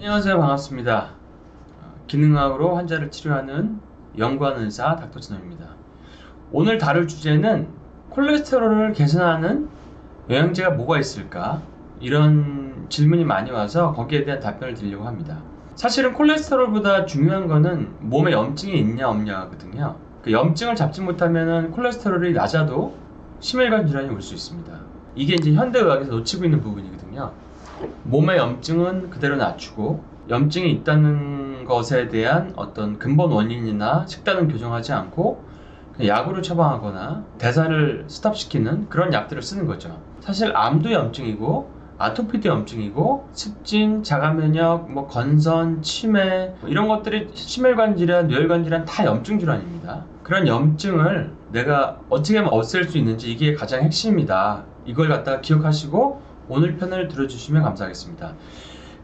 안녕하세요. 반갑습니다. 기능학으로 환자를 치료하는 연구하는 의사 닥터진호입니다. 오늘 다룰 주제는 콜레스테롤을 개선하는 영양제가 뭐가 있을까? 이런 질문이 많이 와서 거기에 대한 답변을 드리려고 합니다. 사실은 콜레스테롤보다 중요한 거는 몸에 염증이 있냐 없냐거든요. 그 염증을 잡지 못하면 콜레스테롤이 낮아도 심혈관 질환이 올 수 있습니다. 이게 이제 현대의학에서 놓치고 있는 부분이거든요. 몸의 염증은 그대로 낮추고 염증이 있다는 것에 대한 어떤 근본 원인이나 식단은 교정하지 않고 그냥 약으로 처방하거나 대사를 스탑시키는 그런 약들을 쓰는 거죠. 사실 암도 염증이고 아토피도 염증이고 습진, 자가면역, 건선, 치매 이런 것들이 심혈관 질환, 뇌혈관 질환 다 염증 질환입니다. 그런 염증을 내가 어떻게 하면 없앨 수 있는지 이게 가장 핵심이다. 이걸 갖다가 기억하시고 오늘 편을 들어주시면 감사하겠습니다.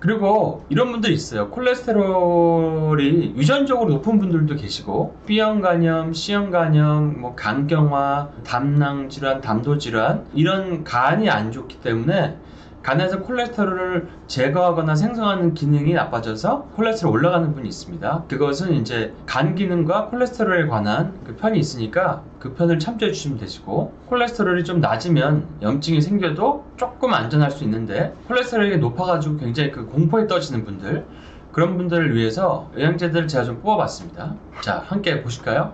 그리고 이런 분들이 있어요. 콜레스테롤이 유전적으로 높은 분들도 계시고 B형 간염, C형 간염, 간경화, 담낭 질환, 담도 질환 이런 간이 안 좋기 때문에 간에서 콜레스테롤을 제거하거나 생성하는 기능이 나빠져서 콜레스테롤 올라가는 분이 있습니다. 그것은 이제 간 기능과 콜레스테롤에 관한 그 편이 있으니까 그 편을 참조해 주시면 되시고, 콜레스테롤이 좀 낮으면 염증이 생겨도 조금 안전할 수 있는데 콜레스테롤이 높아가지고 굉장히 그 공포에 떠지는 분들, 그런 분들을 위해서 영양제들을 제가 좀 뽑아봤습니다. 자, 함께 보실까요?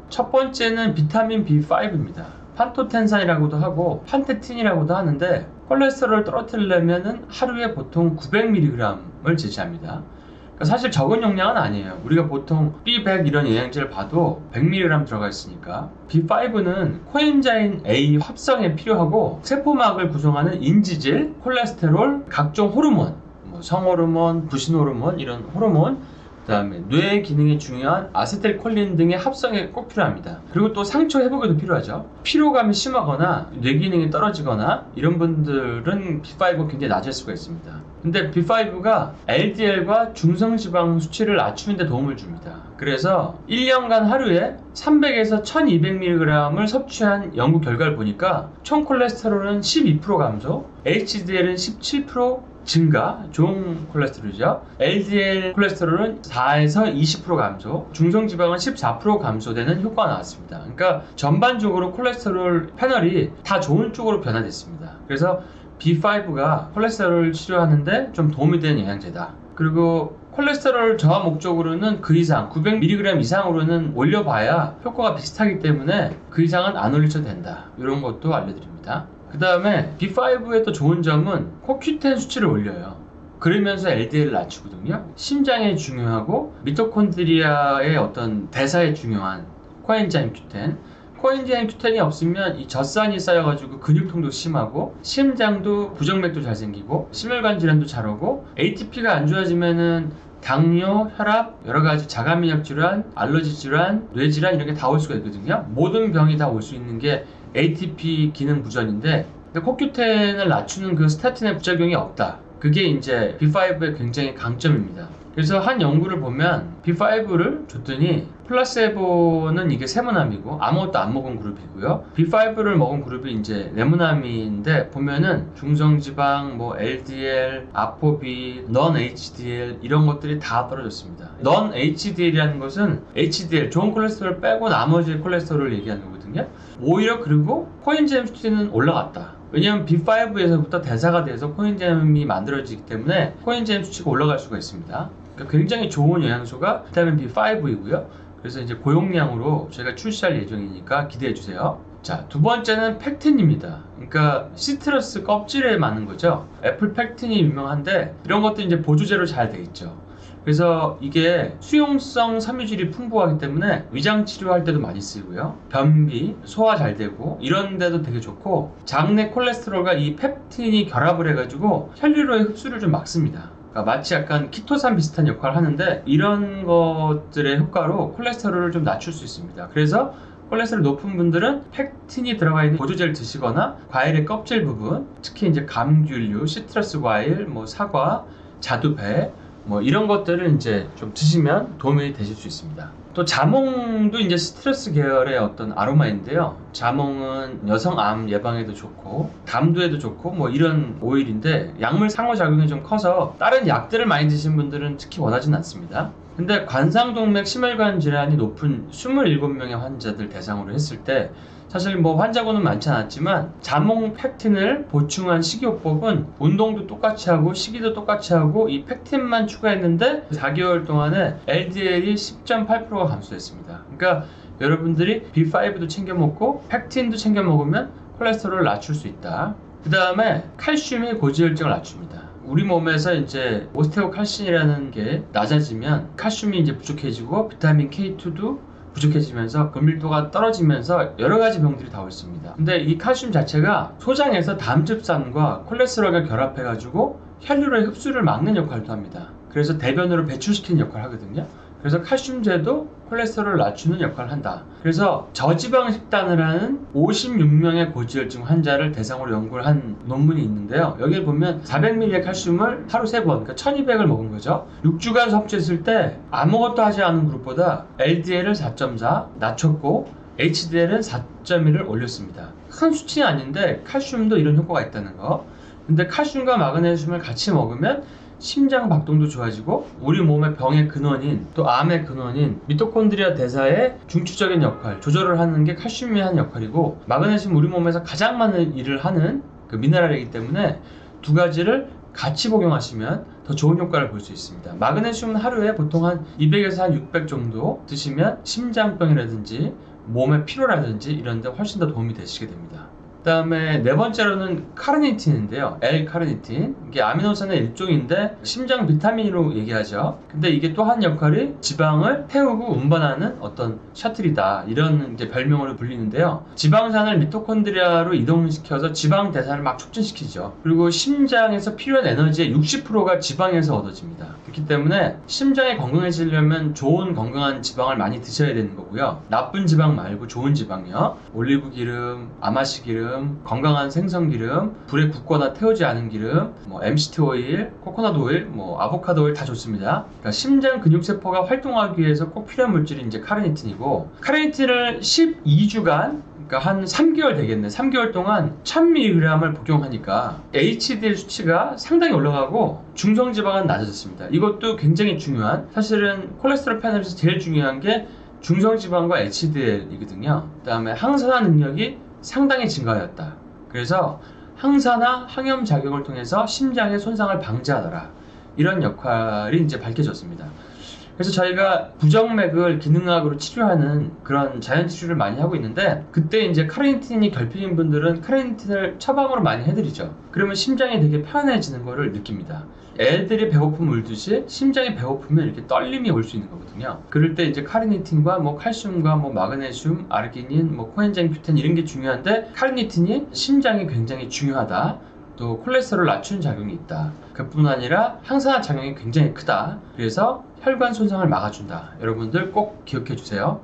첫 번째는 비타민 B5입니다. 판토텐산이라고도 하고 판테틴이라고도 하는데 콜레스테롤을 떨어뜨리려면 하루에 보통 900mg을 제시합니다. 그러니까 사실 적은 용량은 아니에요. 우리가 보통 B100 이런 영양제를 봐도 100mg 들어가 있으니까. B5는 코엔자임 A 합성에 필요하고 세포막을 구성하는 인지질, 콜레스테롤, 각종 호르몬, 성호르몬, 부신호르몬 이런 호르몬, 그 다음에 뇌 기능에 중요한 아세틸콜린 등의 합성에 꼭 필요합니다. 그리고 또 상처 회복에도 필요하죠. 피로감이 심하거나 뇌 기능이 떨어지거나 이런 분들은 B5가 굉장히 낮을 수가 있습니다. 근데 B5가 LDL과 중성지방 수치를 낮추는 데 도움을 줍니다. 그래서 1년간 하루에 300에서 1200mg을 섭취한 연구 결과를 보니까 총 콜레스테롤은 12% 감소, HDL은 17% 증가, 좋은 콜레스테롤이죠. LDL 콜레스테롤은 4에서 20% 감소, 중성지방은 14% 감소되는 효과가 나왔습니다. 그러니까 전반적으로 콜레스테롤 패널이 다 좋은 쪽으로 변화됐습니다. 그래서 B5가 콜레스테롤 치료하는데 좀 도움이 되는 영양제다. 그리고 콜레스테롤 저하 목적으로는 그 이상 900mg 이상으로는 올려봐야 효과가 비슷하기 때문에 그 이상은 안 올리셔도 된다. 이런 것도 알려드립니다. 그 다음에 B5의 또 좋은 점은 코큐텐 수치를 올려요. 그러면서 LDL을 낮추거든요. 심장에 중요하고 미토콘드리아의 어떤 대사에 중요한 코엔자임 Q10. 코엔자임 Q10이 없으면 이 젖산이 쌓여가지고 근육통도 심하고 심장도 부정맥도 잘 생기고 심혈관 질환도 잘 오고, ATP가 안 좋아지면은 당뇨, 혈압, 여러가지 자가면역 질환, 알러지 질환, 뇌질환 이런 게 다 올 수가 있거든요. 모든 병이 다 올 수 있는 게 ATP 기능 부전인데, 코큐텐을 낮추는 그 스타틴의 부작용이 없다. 그게 이제 B5의 굉장히 강점입니다. 그래서 한 연구를 보면 B5를 줬더니 플라세보는 이게 세모남이고 아무것도 안 먹은 그룹이고요. B5를 먹은 그룹이 이제 레모남인데 보면은 중성지방, LDL, 아포비, non-HDL 이런 것들이 다 떨어졌습니다. non-HDL이라는 것은 HDL, 좋은 콜레스테롤 빼고 나머지 콜레스테롤을 얘기하는 거거든요. 오히려 그리고 코엔자임 수치는 올라갔다. 왜냐하면 B5에서부터 대사가 돼서 코엔자임이 만들어지기 때문에 코엔자임 수치가 올라갈 수가 있습니다. 그러니까 굉장히 좋은 영양소가 비타민 B5이고요. 그래서 이제 고용량으로 저희가 출시할 예정이니까 기대해 주세요. 자, 두 번째는 팩틴입니다. 그러니까 시트러스 껍질에 많은 거죠. 애플 팩틴이 유명한데 이런 것도 이제 보조제로 잘 돼 있죠. 그래서 이게 수용성 섬유질이 풍부하기 때문에 위장 치료할 때도 많이 쓰이고요. 변비, 소화 잘 되고 이런 데도 되게 좋고, 장내 콜레스테롤과 이 펩틴이 결합을 해가지고 혈류로의 흡수를 좀 막습니다. 그러니까 마치 약간 키토산 비슷한 역할을 하는데 이런 것들의 효과로 콜레스테롤을 좀 낮출 수 있습니다. 그래서 콜레스테롤 높은 분들은 팩틴이 들어가 있는 보조제를 드시거나 과일의 껍질 부분, 특히 이제 감귤류, 시트러스 과일, 사과, 자두배, 뭐 이런 것들을 이제 좀 드시면 도움이 되실 수 있습니다. 또 자몽도 이제 시트러스 계열의 어떤 아로마인데요. 자몽은 여성 암 예방에도 좋고 담도에도 좋고 뭐 이런 오일인데 약물 상호작용이 좀 커서 다른 약들을 많이 드신 분들은 특히 원하진 않습니다. 근데 관상동맥 심혈관 질환이 높은 27명의 환자들 대상으로 했을 때 사실 뭐 환자고는 많지 않았지만 자몽 팩틴을 보충한 식이요법은 운동도 똑같이 하고 식이도 똑같이 하고 이 팩틴만 추가했는데 4개월 동안에 LDL이 10.8%가 감소했습니다. 그러니까 여러분들이 B5도 챙겨 먹고 팩틴도 챙겨 먹으면 콜레스테롤을 낮출 수 있다. 그 다음에 칼슘이 고지혈증을 낮춥니다. 우리 몸에서 이제 오스테오칼신이라는 게 낮아지면 칼슘이 이제 부족해지고 비타민 K2도 부족해지면서 근밀도가 떨어지면서 여러 가지 병들이 다 올 수 있습니다. 근데 이 칼슘 자체가 소장에서 담즙산과 콜레스테롤과 결합해가지고 혈류의 흡수를 막는 역할도 합니다. 그래서 대변으로 배출시키는 역할을 하거든요. 그래서 칼슘제도 콜레스테롤을 낮추는 역할을 한다. 그래서 저지방 식단을 하는 56명의 고지혈증 환자를 대상으로 연구를 한 논문이 있는데요. 여기에 보면 400ml의 칼슘을 하루 3번, 그러니까 1200을 먹은 거죠. 6주간 섭취했을 때 아무것도 하지 않은 그룹보다 LDL을 4.4 낮췄고 HDL은 4.1을 올렸습니다. 큰 수치는 아닌데 칼슘도 이런 효과가 있다는 거. 근데 칼슘과 마그네슘을 같이 먹으면 심장 박동도 좋아지고 우리 몸의 병의 근원인 또 암의 근원인 미토콘드리아 대사의 중추적인 역할 조절을 하는 게 칼슘이 하는 역할이고 마그네슘 우리 몸에서 가장 많은 일을 하는 그 미네랄이기 때문에 두 가지를 같이 복용하시면 더 좋은 효과를 볼 수 있습니다. 마그네슘은 하루에 보통 한 200에서 한 600 정도 드시면 심장병이라든지 몸의 피로라든지 이런 데 훨씬 더 도움이 되시게 됩니다. 그 다음에 네 번째로는 카르니틴인데요. L-카르니틴. 이게 아미노산의 일종인데 심장 비타민으로 얘기하죠. 근데 이게 또 한 역할이 지방을 태우고 운반하는 어떤 셔틀이다. 이런 이제 별명으로 불리는데요. 지방산을 미토콘드리아로 이동시켜서 지방 대사를 막 촉진시키죠. 그리고 심장에서 필요한 에너지의 60%가 지방에서 얻어집니다. 그렇기 때문에 심장이 건강해지려면 좋은 건강한 지방을 많이 드셔야 되는 거고요. 나쁜 지방 말고 좋은 지방이요. 올리브 기름, 아마시 기름, 건강한 생선 기름, 불에 굽거나 태우지 않은 기름, 뭐 MCT 오일, 코코넛 오일, 뭐 아보카도 오일 다 좋습니다. 그러니까 심장 근육세포가 활동하기 위해서 꼭 필요한 물질이 이제 카르니틴이고 카르니틴을 12주간 그러니까 한 3개월 되겠네. 3개월 동안 1000mg을 복용하니까 HDL 수치가 상당히 올라가고 중성지방은 낮아졌습니다. 이것도 굉장히 중요한 사실은 콜레스테롤 패널에서 제일 중요한 게 중성지방과 HDL이거든요. 그 다음에 항산화 능력이 상당히 증가하였다. 그래서 항산화 항염 작용을 통해서 심장의 손상을 방지하더라. 이런 역할이 이제 밝혀졌습니다. 그래서 저희가 부정맥을 기능학으로 치료하는 그런 자연 치료를 많이 하고 있는데 그때 이제 카르니틴이 결핍인 분들은 카르니틴을 처방으로 많이 해드리죠. 그러면 심장이 되게 편안해지는 거를 느낍니다. 애들이 배고픔을 울듯이 심장이 배고프면 이렇게 떨림이 올 수 있는 거거든요. 그럴 때 이제 카르니틴과 뭐 칼슘과 뭐 마그네슘, 아르기닌, 뭐 코엔자임 Q10 이런 게 중요한데 카르니틴이 심장이 굉장히 중요하다. 또 콜레스테롤을 낮추는 작용이 있다. 그뿐 아니라 항산화 작용이 굉장히 크다. 그래서 혈관 손상을 막아준다. 여러분들 꼭 기억해 주세요.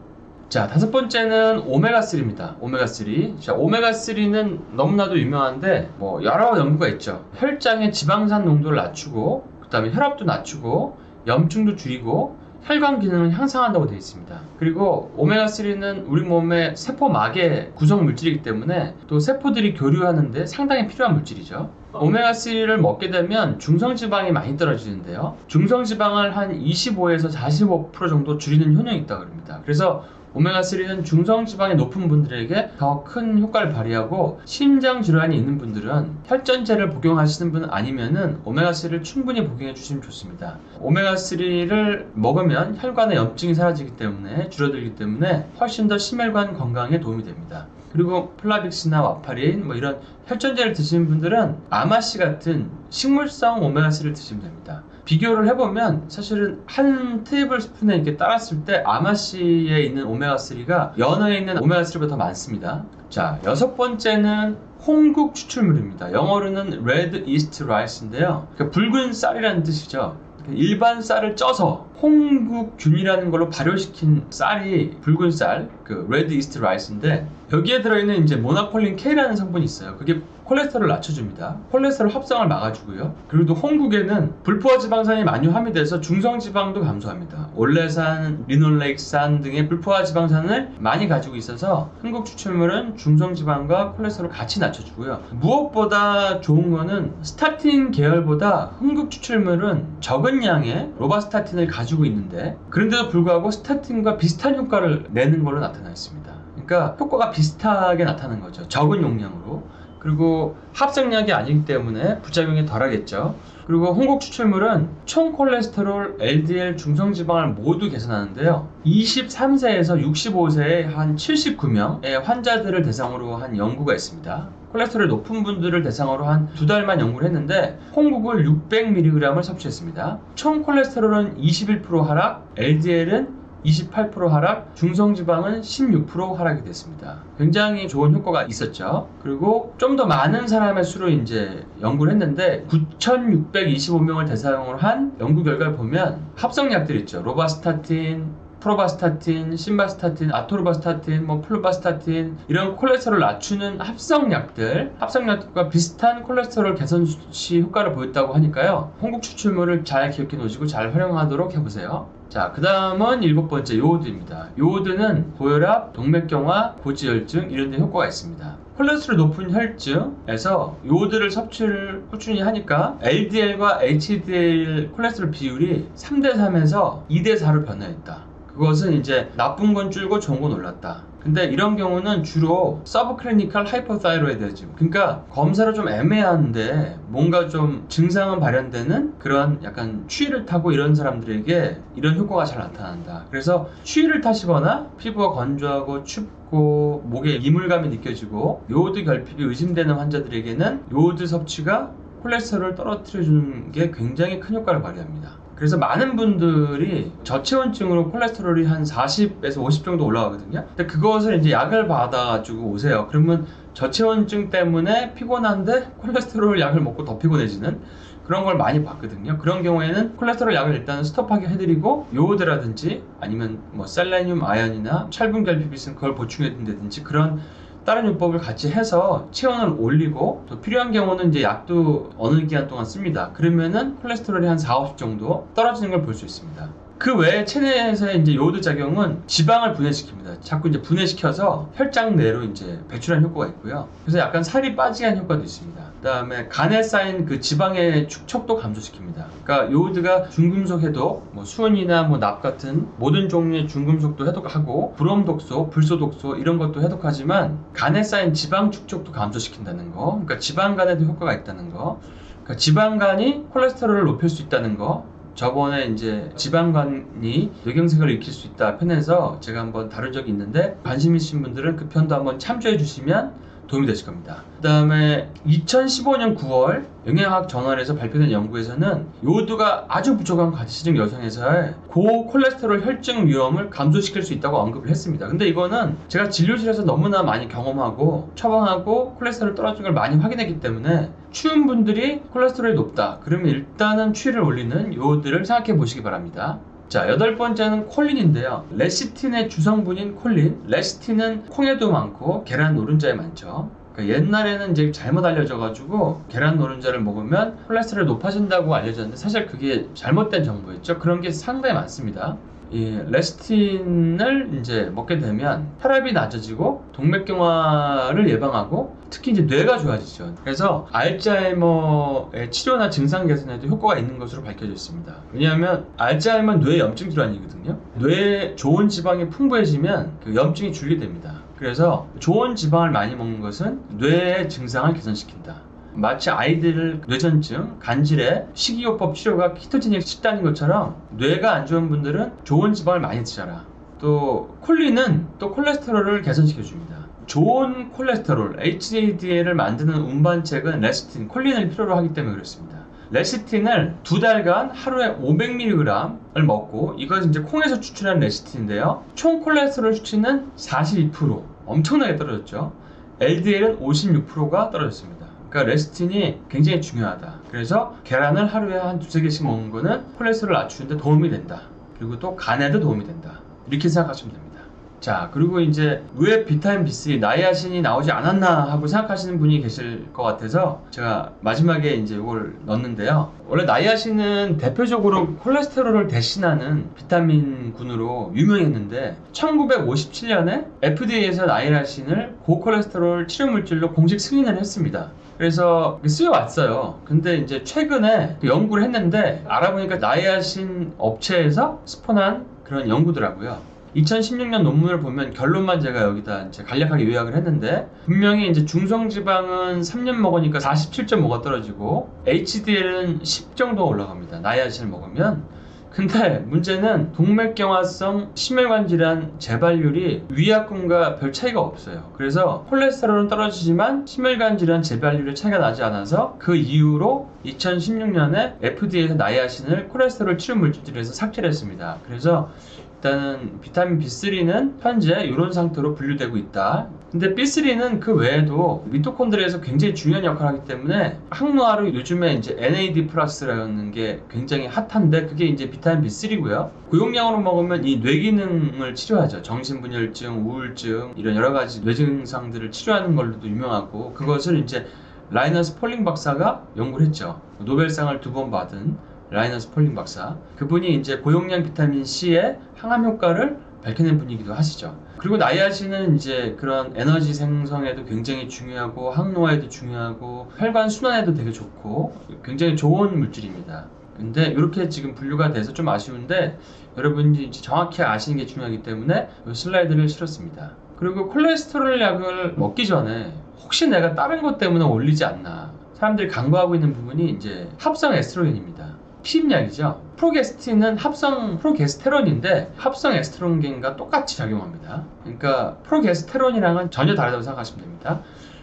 자, 다섯 번째는 오메가3입니다. 오메가3. 자, 오메가3는 너무나도 유명한데 뭐 여러 연구가 있죠. 혈장의 지방산 농도를 낮추고 그 다음에 혈압도 낮추고 염증도 줄이고 혈관 기능을 향상한다고 되어 있습니다. 그리고 오메가3는 우리 몸의 세포막의 구성 물질이기 때문에 또 세포들이 교류하는데 상당히 필요한 물질이죠. 오메가3를 먹게 되면 중성지방이 많이 떨어지는데요. 중성지방을 한 25에서 45% 정도 줄이는 효능이 있다고 합니다. 그래서 오메가3는 중성지방이 높은 분들에게 더 큰 효과를 발휘하고 심장 질환이 있는 분들은 혈전제를 복용하시는 분 아니면은 오메가3를 충분히 복용해 주시면 좋습니다. 오메가3를 먹으면 혈관의 염증이 사라지기 때문에 줄어들기 때문에 훨씬 더 심혈관 건강에 도움이 됩니다. 그리고 플라빅스나 와파린 뭐 이런 혈전제를 드시는 분들은 아마씨 같은 식물성 오메가3를 드시면 됩니다. 비교를 해보면 사실은 한 테이블 스푼에 이렇게 따랐을 때 아마씨에 있는 오메가3가 연어에 있는 오메가3보다 더 많습니다. 자, 여섯 번째는 홍국 추출물입니다. 영어로는 Red Yeast Rice인데요. 그러니까 붉은 쌀이라는 뜻이죠. 일반 쌀을 쪄서 홍국균이라는 걸로 발효시킨 쌀이 붉은 쌀, 그 Red Yeast Rice인데 여기에 들어있는 이제 모나콜린 K라는 성분이 있어요. 그게 콜레스테롤을 낮춰줍니다. 콜레스테롤 합성을 막아주고요. 그리고 또 홍국에는 불포화 지방산이 많이 함유돼서 중성 지방도 감소합니다. 올레산, 리놀렉산 등의 불포화 지방산을 많이 가지고 있어서 흥국 추출물은 중성 지방과 콜레스테롤을 같이 낮춰주고요. 무엇보다 좋은 거는 스타틴 계열보다 흥국 추출물은 적은 양의 로바스타틴을 가지고 있는데, 그런데도 불구하고 스타틴과 비슷한 효과를 내는 걸로 나타나 있습니다. 그러니까 효과가 비슷하게 나타나는 거죠. 적은 용량으로. 그리고 합성약이 아니기 때문에 부작용이 덜하겠죠. 그리고 홍국 추출물은 총 콜레스테롤, LDL, 중성지방을 모두 개선하는데요. 23세에서 65세의 한 79명의 환자들을 대상으로 한 연구가 있습니다. 콜레스테롤이 높은 분들을 대상으로 한 2달만 연구를 했는데 홍국을 600mg을 섭취했습니다. 총 콜레스테롤은 21% 하락, LDL은 28% 하락, 중성지방은 16% 하락이 됐습니다. 굉장히 좋은 효과가 있었죠. 그리고 좀 더 많은 사람의 수로 이제 연구를 했는데 9,625명을 대상으로 한 연구 결과를 보면 합성약들 있죠. 로바스타틴, 프로바스타틴, 심바스타틴, 아토르바스타틴, 플루바스타틴 이런 콜레스테롤을 낮추는 합성약들과 비슷한 콜레스테롤 개선 시 효과를 보였다고 하니까요. 홍국 추출물을 잘 기억해 놓으시고 잘 활용하도록 해보세요. 자, 그 다음은 7번째 요오드입니다. 요오드는 고혈압, 동맥경화, 고지혈증 이런 데 효과가 있습니다. 콜레스테롤 높은 혈증에서 요오드를 섭취를 꾸준히 하니까 LDL과 HDL 콜레스테롤 비율이 3대3에서 2대4로 변화했다. 그것은 이제 나쁜 건 줄고 좋은 건 올랐다. 근데 이런 경우는 주로 서브클리니컬 하이퍼타이로이드즘, 그러니까 검사를 좀 애매한데 뭔가 좀 증상은 발현되는 그런 약간 추위를 타고 이런 사람들에게 이런 효과가 잘 나타난다. 그래서 추위를 타시거나 피부가 건조하고 춥고 목에 이물감이 느껴지고 요오드 결핍이 의심되는 환자들에게는 요오드 섭취가 콜레스테롤을 떨어뜨려주는 게 굉장히 큰 효과를 발휘합니다. 그래서 많은 분들이 저체온증으로 콜레스테롤이 한 40에서 50 정도 올라가거든요. 근데 그것을 이제 약을 받아가지고 오세요. 그러면 저체온증 때문에 피곤한데 콜레스테롤 약을 먹고 더 피곤해지는 그런 걸 많이 봤거든요. 그런 경우에는 콜레스테롤 약을 일단 스톱하게 해드리고 요오드라든지 아니면 셀레늄 아연이나 철분 결핍이 있으면 그걸 보충해준다든지 그런 다른 요법을 같이 해서 체온을 올리고 또 필요한 경우는 이제 약도 어느 기간 동안 씁니다. 그러면은 콜레스테롤이 한 4, 50 정도 떨어지는 걸 볼 수 있습니다. 그 외에 체내에서의 이제 요오드 작용은 지방을 분해시킵니다. 자꾸 이제 분해시켜서 혈장 내로 이제 배출하는 효과가 있고요. 그래서 약간 살이 빠지게 하는 효과도 있습니다. 그 다음에 간에 쌓인 그 지방의 축적도 감소시킵니다. 그러니까 요오드가 중금속 해독, 수은이나 납 같은 모든 종류의 중금속도 해독하고 브롬 독소, 불소 독소 이런 것도 해독하지만 간에 쌓인 지방 축적도 감소시킨다는 거. 그러니까 지방간에도 효과가 있다는 거. 그러니까 지방간이 콜레스테롤을 높일 수 있다는 거. 저번에 이제 지방간이 뇌경색을 일으킬 수 있다 편에서 제가 한번 다룬 적이 있는데 관심 있으신 분들은 그 편도 한번 참조해 주시면 도움이 되실 겁니다. 그 다음에 2015년 9월 영양학 저널에서 발표된 연구에서는 요오드가 아주 부족한 가시적 여성에서의 고콜레스테롤 혈증 위험을 감소시킬 수 있다고 언급을 했습니다. 근데 이거는 제가 진료실에서 너무나 많이 경험하고 처방하고 콜레스테롤 떨어진 걸 많이 확인했기 때문에 추운 분들이 콜레스테롤이 높다 그러면 일단은 추위를 올리는 요오드를 생각해 보시기 바랍니다. 자, 8번째는 콜린인데요. 레시틴의 주성분인 콜린. 레시틴은 콩에도 많고 계란 노른자에 많죠. 그러니까 옛날에는 이제 잘못 알려져가지고 계란 노른자를 먹으면 콜레스테롤이 높아진다고 알려졌는데 사실 그게 잘못된 정보였죠. 그런 게 상당히 많습니다. 이 레시틴을 이제 먹게 되면 혈압이 낮아지고 동맥경화를 예방하고 특히 이제 뇌가 좋아지죠. 그래서 알츠하이머의 치료나 증상 개선에도 효과가 있는 것으로 밝혀져 있습니다. 왜냐하면 알츠하이머는 뇌 염증 질환이거든요. 뇌에 좋은 지방이 풍부해지면 그 염증이 줄게 됩니다. 그래서 좋은 지방을 많이 먹는 것은 뇌의 증상을 개선시킨다. 마치 아이들 뇌전증, 간질의 식이요법 치료가 키토제닉 식단인 것처럼 뇌가 안 좋은 분들은 좋은 지방을 많이 드셔라. 또 콜린은 또 콜레스테롤을 개선시켜줍니다. 좋은 콜레스테롤, HDL을 만드는 운반책은 레시틴, 콜린을 필요로 하기 때문에 그렇습니다. 레시틴을 2달간 하루에 500mg을 먹고 이것은 이제 콩에서 추출한 레시틴인데요. 총 콜레스테롤 수치는 42% 엄청나게 떨어졌죠. LDL은 56%가 떨어졌습니다. 그러니까 레시틴이 굉장히 중요하다. 그래서 계란을 하루에 한 2-3개씩 먹는 거는 콜레스테롤을 낮추는데 도움이 된다. 그리고 또 간에도 도움이 된다. 이렇게 생각하시면 됩니다. 자, 그리고 이제 왜 비타민 B3, 나이아신이 나오지 않았나 하고 생각하시는 분이 계실 것 같아서 제가 마지막에 이제 이걸 넣었는데요. 원래 나이아신은 대표적으로 콜레스테롤을 대신하는 비타민군으로 유명했는데 1957년에 FDA에서 나이아신을 고콜레스테롤 치료물질로 공식 승인을 했습니다. 그래서 쓰여왔어요. 근데 이제 최근에 연구를 했는데 알아보니까 나이아신 업체에서 스폰한 그런 연구더라고요. 2016년 논문을 보면 결론만 제가 여기다 이제 간략하게 요약을 했는데 분명히 이제 중성지방은 3년 먹으니까 47.5가 떨어지고 HDL은 10 정도 올라갑니다. 나이아신을 먹으면. 근데 문제는 동맥경화성 심혈관 질환 재발률이 위약군과 별 차이가 없어요. 그래서 콜레스테롤은 떨어지지만 심혈관 질환 재발률의 차이가 나지 않아서 그 이후로 2016년에 FDA에서 나이아신을 콜레스테롤 치료 물질에서 삭제를 했습니다. 그래서 일단은 비타민 B3는 현재 이런 상태로 분류되고 있다. 근데 B3는 그 외에도 미토콘드리아에서 굉장히 중요한 역할을 하기 때문에 항노화로 요즘에 이제 NAD 플러스라는 게 굉장히 핫한데 그게 이제 비타민 B3고요. 고용량으로 먹으면 이 뇌 기능을 치료하죠. 정신분열증, 우울증 이런 여러 가지 뇌 증상들을 치료하는 걸로도 유명하고 그것을 이제 라이너스 폴링 박사가 연구를 했죠. 노벨상을 2번 받은 라이너스 폴링 박사. 그분이 이제 고용량 비타민 C의 항암 효과를 밝혀낸 분이기도 하시죠. 그리고 나이아신은 이제 그런 에너지 생성에도 굉장히 중요하고 항노화에도 중요하고 혈관 순환에도 되게 좋고 굉장히 좋은 물질입니다. 근데 이렇게 지금 분류가 돼서 좀 아쉬운데 여러분이 정확히 아시는 게 중요하기 때문에 이 슬라이드를 실었습니다. 그리고 콜레스테롤 약을 먹기 전에 혹시 내가 다른 것 때문에 올리지 않나 사람들이 간과하고 있는 부분이 이제 합성 에스트로겐입니다. 피임약이죠. 프로게스틴은 합성 프로게스테론인데 합성 에스트로겐과 똑같이 작용합니다. 그러니까 프로게스테론이랑은 전혀 다르다고 생각하시면 됩니다.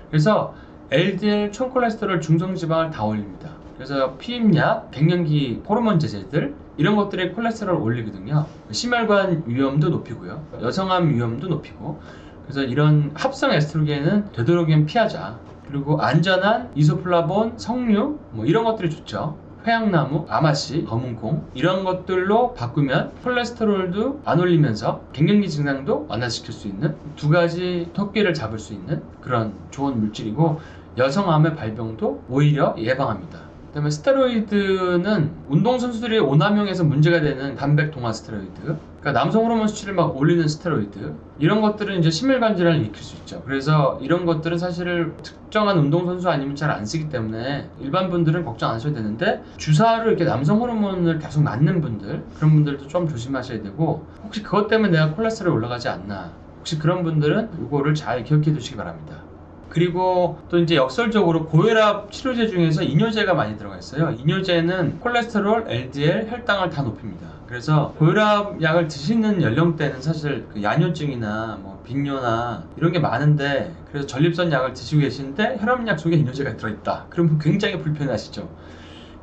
그래서 LDL, 총콜레스테롤, 중성지방을 다 올립니다. 그래서 피임약, 갱년기 호르몬 제제들 이런 것들이 콜레스테롤을 올리거든요. 심혈관 위험도 높이고요. 여성암 위험도 높이고 그래서 이런 합성 에스트로겐은 되도록이면 피하자. 그리고 안전한 이소플라본, 석류 뭐 이런 것들이 좋죠. 회양나무, 아마씨, 검은콩 이런 것들로 바꾸면 콜레스테롤도 안 올리면서 갱년기 증상도 완화시킬 수 있는 두 가지 토끼를 잡을 수 있는 그런 좋은 물질이고 여성암의 발병도 오히려 예방합니다. 그다음에 스테로이드는 운동선수들이 오남용해서 문제가 되는 단백 동화 스테로이드 그러니까 남성 호르몬 수치를 막 올리는 스테로이드 이런 것들은 이제 심혈관 질환을 일으킬 수 있죠. 그래서 이런 것들은 사실 특정한 운동선수 아니면 잘 안 쓰기 때문에 일반 분들은 걱정 안 하셔도 되는데 주사를 이렇게 남성 호르몬을 계속 맞는 분들 그런 분들도 좀 조심하셔야 되고 혹시 그것 때문에 내가 콜레스테롤이 올라가지 않나 혹시 그런 분들은 이거를 잘 기억해 두시기 바랍니다. 그리고 또 이제 역설적으로 고혈압 치료제 중에서 이뇨제가 많이 들어가 있어요. 이뇨제는 콜레스테롤, LDL, 혈당을 다 높입니다. 그래서 고혈압 약을 드시는 연령대는 사실 그 야뇨증이나 뭐 빈뇨나 이런 게 많은데 그래서 전립선 약을 드시고 계신데 혈압약 속에 이뇨제가 들어있다. 그러면 굉장히 불편하시죠.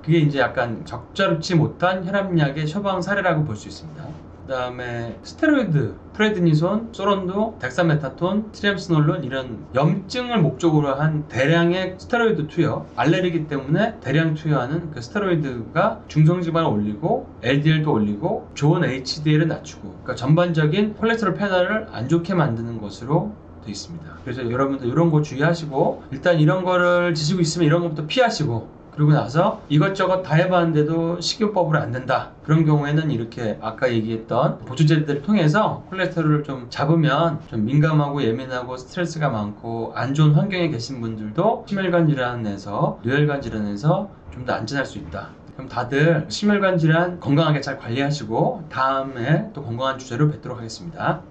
그게 이제 약간 적절치 못한 혈압약의 처방 사례라고 볼 수 있습니다. 그 다음에 스테로이드, 프레드니손, 소론도, 덱사메타톤, 트리암스놀론 이런 염증을 목적으로 한 대량의 스테로이드 투여 알레르기 때문에 대량 투여하는 그 스테로이드가 중성지방을 올리고 LDL도 올리고 좋은 HDL을 낮추고 그러니까 전반적인 콜레스테롤 패널을 안 좋게 만드는 것으로 되어 있습니다. 그래서 여러분들 이런 거 주의하시고 일단 이런 거를 드시고 있으면 이런 것부터 피하시고 그러고 나서 이것저것 다 해봤는데도 식이요법으로 안 된다. 그런 경우에는 이렇게 아까 얘기했던 보조제들을 통해서 콜레스테롤을 좀 잡으면 좀 민감하고 예민하고 스트레스가 많고 안 좋은 환경에 계신 분들도 심혈관 질환에서 뇌혈관 질환에서 좀 더 안전할 수 있다. 그럼 다들 심혈관 질환 건강하게 잘 관리하시고 다음에 또 건강한 주제로 뵙도록 하겠습니다.